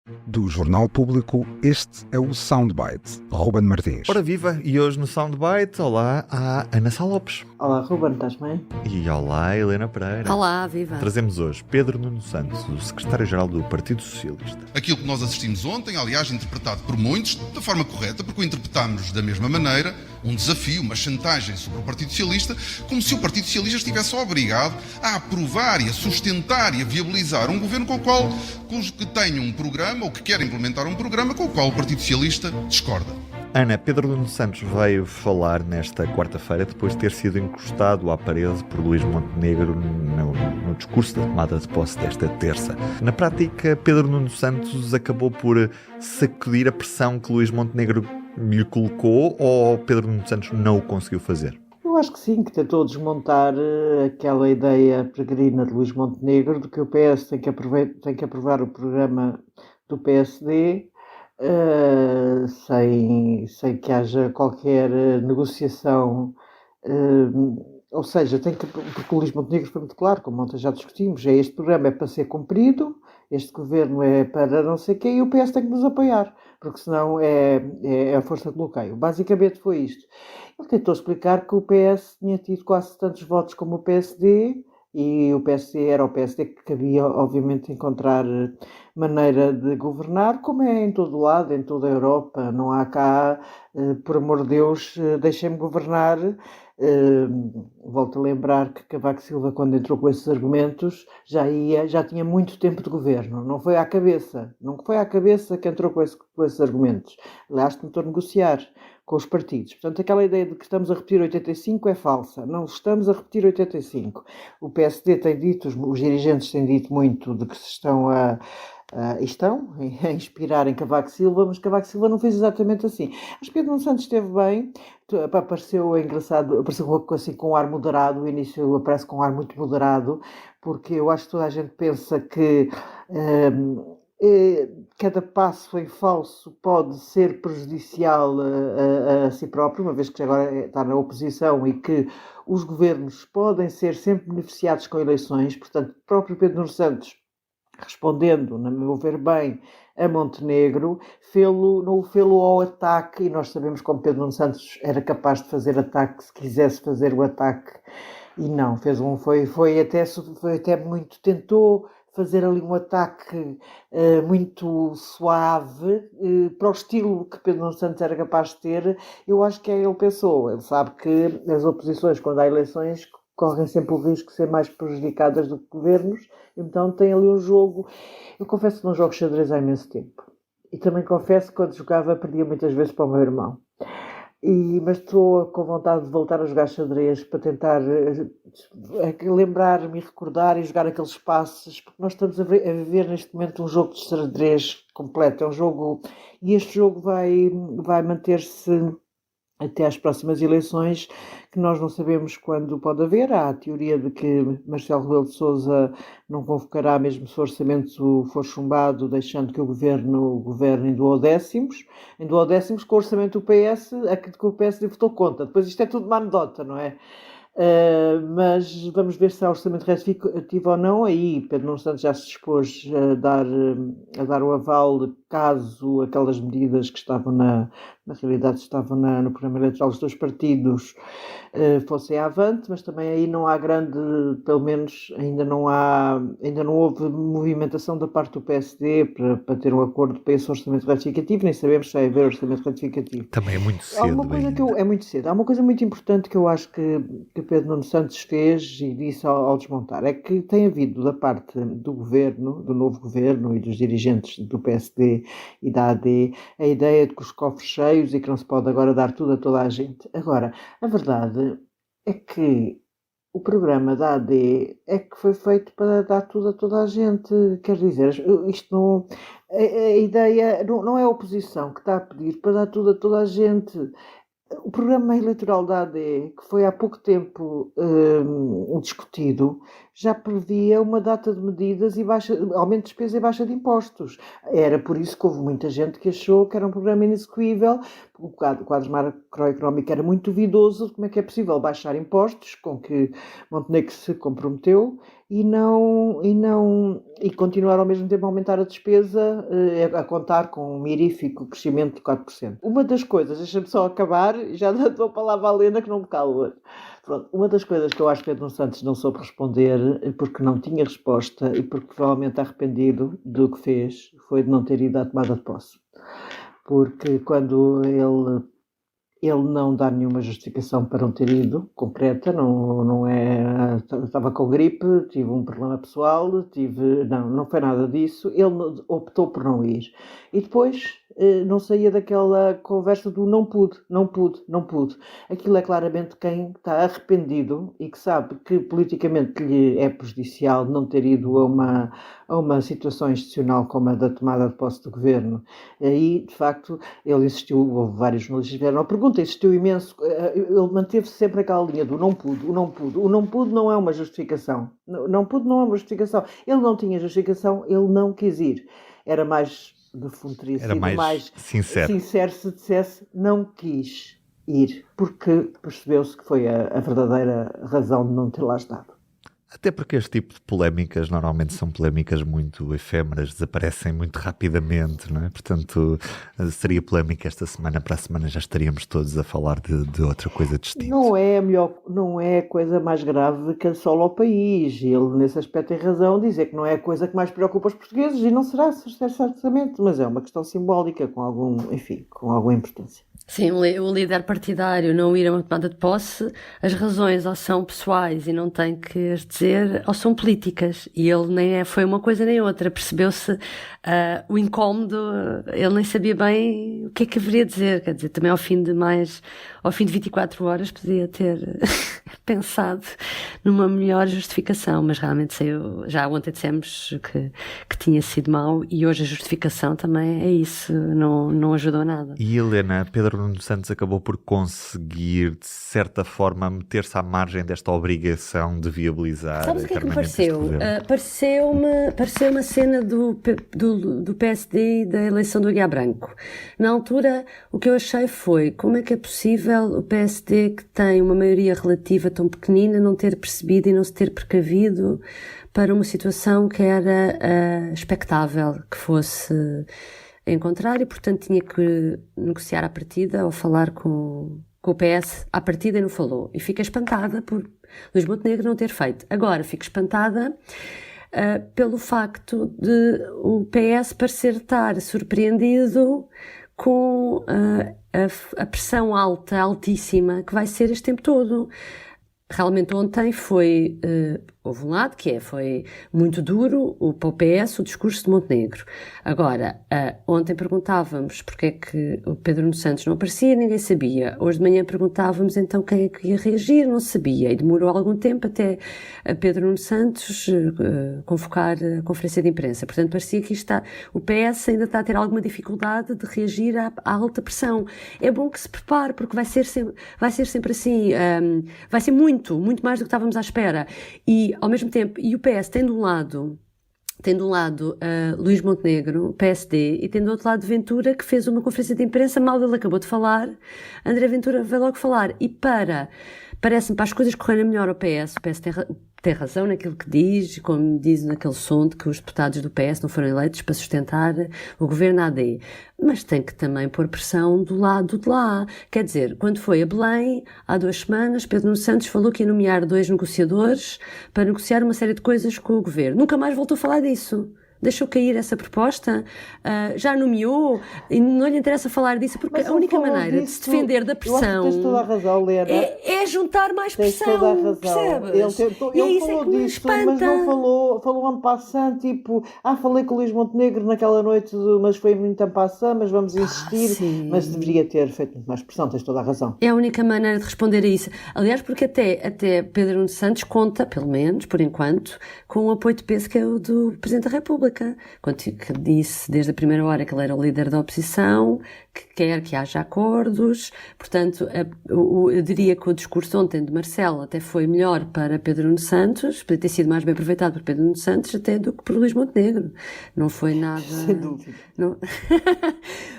Do Jornal Público, este é o Soundbite. Ruben Martins. Ora viva, e hoje no Soundbite, olá, há Ana Sá Lopes. Olá, Ruben, estás bem? E olá, Helena Pereira. Olá, viva. Trazemos hoje Pedro Nuno Santos, o secretário-geral do Partido Socialista. Aquilo que nós assistimos ontem, aliás, interpretado por muitos, da forma correta, porque o interpretámos da mesma maneira, um desafio, uma chantagem sobre o Partido Socialista, como se o Partido Socialista estivesse obrigado a aprovar e a sustentar e a viabilizar um governo que tem um programa, ou que quer implementar um programa, com o qual o Partido Socialista discorda. Ana, Pedro Nuno Santos veio falar nesta quarta-feira depois de ter sido encostado à parede por Luís Montenegro no discurso da tomada de posse desta terça. Na prática, Pedro Nuno Santos acabou por sacudir a pressão que Luís Montenegro lhe colocou, ou Pedro Nuno Santos não o conseguiu fazer? Eu acho que sim, que tentou desmontar aquela ideia peregrina de Luís Montenegro de que o PS tem que aprovar o programa do PSD sem que haja qualquer negociação, ou seja, porque o Luís Montenegro foi muito claro, como ontem já discutimos, este programa é para ser cumprido, este governo é para não sei quê, e o PS tem que nos apoiar, porque senão é a força de bloqueio. Basicamente foi isto. Ele tentou explicar que o PS tinha tido quase tantos votos como o PSD, e o PSD era o PSD que cabia, obviamente, encontrar maneira de governar, como é em todo lado, em toda a Europa. Não há cá, por amor de Deus, deixem-me governar. Volto a lembrar que Cavaco Silva, quando entrou com esses argumentos, já tinha muito tempo de governo. Não foi à cabeça que entrou com esses argumentos. Aliás, tentou negociar com os partidos. Portanto, aquela ideia de que estamos a repetir 85 é falsa. Não estamos a repetir 85. O PSD tem dito, os dirigentes têm dito muito de que se estão a inspirar em Cavaco Silva, mas Cavaco Silva não fez exatamente assim. Acho que Pedro Nuno Santos esteve bem, apareceu engraçado, apareceu assim, com um ar moderado, o início aparece com um ar muito moderado, porque eu acho que toda a gente pensa que cada passo em falso pode ser prejudicial a si próprio, uma vez que agora está na oposição e que os governos podem ser sempre beneficiados com eleições. Portanto, o próprio Pedro Nuno Santos, respondendo, na meu ver bem, a Montenegro, não o fê-lo ao ataque, e nós sabemos como Pedro Nuno Santos era capaz de fazer ataque se quisesse fazer o ataque, e não, foi até muito, tentou fazer ali um ataque muito suave, para o estilo que Pedro Nuno Santos era capaz de ter. Eu acho que ele pensou, ele sabe que as oposições, quando há eleições, correm sempre o risco de ser mais prejudicadas do que governos, então tem ali um jogo. Eu confesso que não jogo xadrez há imenso tempo, e também confesso que quando jogava perdia muitas vezes para o meu irmão. Mas estou com vontade de voltar a jogar xadrez para tentar lembrar-me e recordar e jogar aqueles passos, porque nós estamos a viver neste momento um jogo de xadrez completo. É um jogo, e este jogo vai manter-se até às próximas eleições, que nós não sabemos quando pode haver. Há a teoria de que Marcelo Rebelo de Sousa não convocará mesmo se o orçamento for chumbado, deixando que o governo governe em duodécimos com o orçamento do PS, que o PSD votou contra. Depois isto é tudo uma anedota, não é? Mas vamos ver se há orçamento retificativo ou não. Aí Pedro Nuno Santos já se dispôs a dar o aval caso aquelas medidas que estavam na realidade estavam no programa eleitoral dos dois partidos fossem avante, mas também aí não há pelo menos ainda não houve movimentação da parte do PSD para ter um acordo para esse orçamento retificativo, nem sabemos se vai haver orçamento retificativo. Também é muito cedo. É muito cedo. Há uma coisa muito importante que eu acho que Pedro Nuno Santos fez e disse ao desmontar, é que tem havido da parte do governo, do novo governo e dos dirigentes do PSD e da AD, a ideia de que os cofres cheios e que não se pode agora dar tudo a toda a gente. Agora, a verdade é que o programa da AD é que foi feito para dar tudo a toda a gente. Quer dizer, isto não... A ideia não é a oposição que está a pedir para dar tudo a toda a gente. O programa eleitoral da AD, que foi há pouco tempo discutido, já previa uma data de medidas e aumento de despesa e baixa de impostos. Era por isso que houve muita gente que achou que era um programa inexecuível. O quadro macroeconómico era muito duvidoso de como é que é possível baixar impostos, com que Montenegro se comprometeu, e continuar ao mesmo tempo a aumentar a despesa, a contar com um mirífico crescimento de 4%. Uma das coisas, deixa-me só acabar, já dou a palavra à Helena que não me calo hoje. Pronto, uma das coisas que eu acho que Pedro Nuno Santos não soube responder, porque não tinha resposta e porque provavelmente arrependido do que fez, foi de não ter ido à tomada de posse. Porque quando ele não dá nenhuma justificação para não ter ido, concreta, não é, estava com gripe, tive um problema pessoal, não foi nada disso, ele optou por não ir. E depois não saía daquela conversa do não pude. Aquilo é claramente quem está arrependido e que sabe que politicamente lhe é prejudicial não ter ido a uma situação institucional como a da tomada de posse do governo. E, de facto, ele insistiu, houve vários jornalistas que fizeram a pergunta, insistiu imenso, ele manteve-se sempre aquela linha do não pude. O não pude não é uma justificação. Não pude não é uma justificação. Ele não tinha justificação, ele não quis ir. Era mais, no fundo, teria sido mais sincero se dissesse não quis ir, porque percebeu-se que foi a verdadeira razão de não ter lá estado. Até porque este tipo de polémicas normalmente são polémicas muito efêmeras, desaparecem muito rapidamente, não é? Portanto, seria polémica esta semana, para a semana já estaríamos todos a falar de outra coisa distinta. Não é a coisa mais grave que assola o país. Ele, nesse aspecto, tem razão, dizer que não é a coisa que mais preocupa os portugueses, e não será certamente, mas é uma questão simbólica, com alguma importância. Sim, o líder partidário não ir a uma tomada de posse, as razões ou são pessoais e não tem que as dizer, ou são políticas. E ele nem foi uma coisa nem outra. Percebeu-se o incómodo, ele nem sabia bem o que é que haveria de dizer. Quer dizer, também ao fim de 24 horas podia ter pensado numa melhor justificação, mas realmente saiu, já ontem dissemos que tinha sido mau, e hoje a justificação também é isso, não ajudou nada. E Helena, Pedro Nuno Santos acabou por conseguir, de certa forma, meter-se à margem desta obrigação de viabilizar. Sabes o que é que me pareceu? Pareceu-me a cena do PSD e da eleição do Aguiar Branco. Na altura, o que eu achei foi como é que é possível o PSD, que tem uma maioria relativa tão pequenina, não ter percebido e não se ter precavido para uma situação que era expectável que fosse encontrar, e portanto tinha que negociar à partida ou falar com o PS à partida, e não falou. E fica espantada por Luís Montenegro não ter feito. Agora fico espantada pelo facto de o PS parecer estar surpreendido com a pressão altíssima que vai ser este tempo todo. Realmente ontem houve um lado que foi muito duro para o PS o discurso de Montenegro. Agora, ontem perguntávamos porque é que o Pedro Nuno Santos não aparecia, ninguém sabia. Hoje de manhã perguntávamos então quem é que ia reagir, não sabia. E demorou algum tempo até Pedro Nuno Santos convocar a conferência de imprensa. Portanto, parecia que o PS ainda está a ter alguma dificuldade de reagir à alta pressão. É bom que se prepare, porque vai ser sempre assim, vai ser muito mais do que estávamos à espera. E, ao mesmo tempo, o PS tem de um lado Luís Montenegro, PSD, e tem do outro lado Ventura, que fez uma conferência de imprensa, mal ele acabou de falar, André Ventura veio logo falar. E parece-me, para as coisas correrem melhor ao PS, o PS tem razão naquilo que diz, como diz naquele som de que os deputados do PS não foram eleitos para sustentar o governo AD. Mas tem que também pôr pressão do lado de lá. Quer dizer, quando foi a Belém, há 2 semanas, Pedro Nuno Santos falou que ia nomear 2 negociadores para negociar uma série de coisas com o governo. Nunca mais voltou a falar disso. Deixou cair essa proposta, já nomeou, e não lhe interessa falar disso, porque a única maneira de se defender da pressão, tens toda a razão, Helena, é juntar mais pressão, toda a razão. Percebes? Ele falou disso, mas não falou en passant, tipo, falei com o Luís Montenegro naquela noite, mas foi muito en passant, mas vamos insistir, mas deveria ter feito muito mais pressão, tens toda a razão. É a única maneira de responder a isso. Aliás, porque até Pedro Nuno Santos conta, pelo menos, por enquanto, com o apoio de peso que é o do Presidente da República. República, que disse desde a primeira hora que ele era o líder da oposição, que quer que haja acordos. Portanto, eu diria que o discurso ontem de Marcelo até foi melhor para Pedro Nuno Santos, podia ter sido mais bem aproveitado por Pedro Nuno Santos até do que por Luís Montenegro. Não foi nada... Sem dúvida. Não...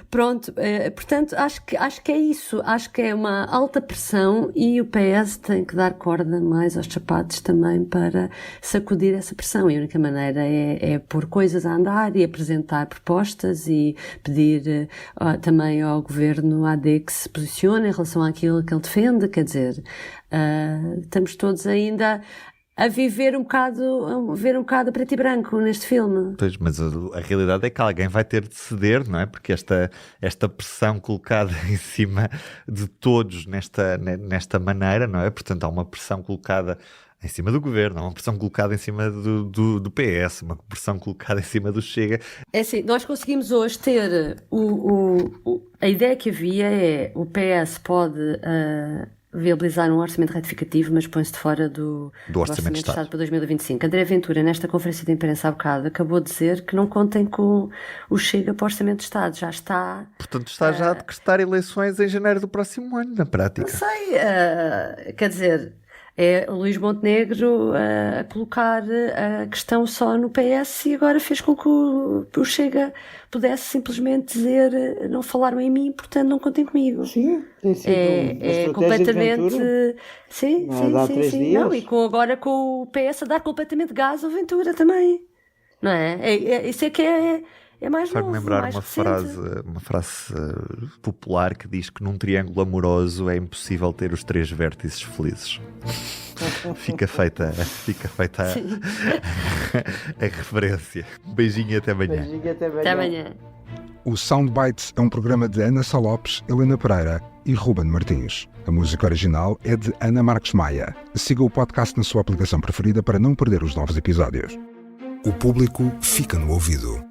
Pronto, portanto, acho que é isso. Acho que é uma alta pressão e o PS tem que dar corda mais aos sapatos também para sacudir essa pressão. E a única maneira é pôr coisas a andar e apresentar propostas e pedir também ao governo AD que se posicione em relação àquilo que ele defende. Quer dizer, estamos todos ainda a viver um bocado a preto e branco neste filme. Pois, mas a realidade é que alguém vai ter de ceder, não é? Porque esta pressão colocada em cima de todos nesta maneira, não é? Portanto, há uma pressão colocada em cima do governo, há uma pressão colocada em cima do PS, uma pressão colocada em cima do Chega. É assim, nós conseguimos hoje ter a ideia que havia é o PS pode viabilizar um orçamento retificativo, mas põe-se de fora do Orçamento de Estado para 2025. André Ventura, nesta conferência de imprensa há bocado, acabou de dizer que não contem com o Chega para o Orçamento de Estado. Já está... Portanto, está já a decretar eleições em janeiro do próximo ano, na prática. Não sei, quer dizer... É o Luís Montenegro a colocar a questão só no PS e agora fez com que o Chega pudesse simplesmente dizer não falaram em mim, portanto não contem comigo. Sim, tem sido é completamente... Sim. Não, e agora com o PS a dar completamente gás ao Ventura também. Não é? Isso é que é mais novo, faz-me lembrar mais uma frase popular que diz que num triângulo amoroso é impossível ter os 3 vértices felizes. Fica feita a referência. Um beijinho e até amanhã. Até amanhã. O Soundbites é um programa de Ana Sá Lopes, Helena Pereira e Ruben Martins. A música original é de Ana Marques Maia. Siga o podcast na sua aplicação preferida para não perder os novos episódios. O público fica no ouvido.